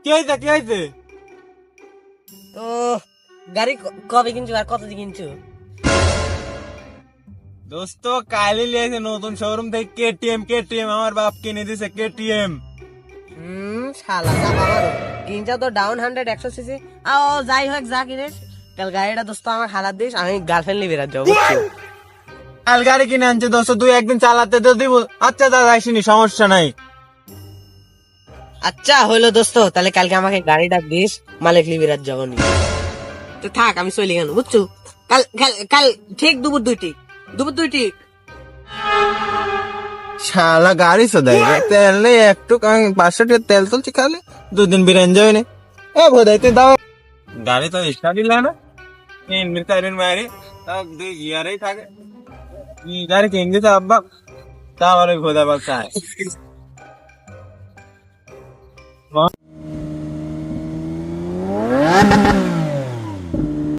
কি হয়েছে কি হয়েছে? তো গাড়ি কবে কিনছো আর কত দিয়ে কিনছো? দোস্ত কালি লিয়েছে নতুন শোরুম থেকে কেটিএম আমার বাপ কিনে দিছে কেটিএম। শালা চাপা মারো। কিনছো তো ডাউন 100 ও যাই হোক যা কিনিস কাল গাড়িটা দোস্ত আমার হালাত দিস, আমি গার্লফ্রেন্ড নিয়ে বেরাত যাবো বুঝছো? কাল গাড়ি কিনে আনছে দোস্ত, তুই একদিন চালাতে তো দিব। আচ্ছা দাদা আসিনি, সমস্যা নাই। আচ্ছা হইলো দোস্ত, তাহলে কালকে আমাকে গাড়িটা দিস, মালিক নিয়ে বেরাত যাবো নি। তো থাক আমি চলে গেল বুঝছো। কাল কাল কাল ঠিক দুপুর দুইটি। শালা গাড়ি সদাই তেল নেই একটু, 500 টাকা তেল তুলছি খালি, 2 দিন বিরান যাবে না। এ বোধাই তুই দাও গাড়ি তো স্টার্ট দিলে না, ইঞ্জিন টাইরের মারি তাও 2 গিয়ারেই থাকে। গাড়ি কিনে দিতে আব্বা, তা আমার খোদা বাচ্চা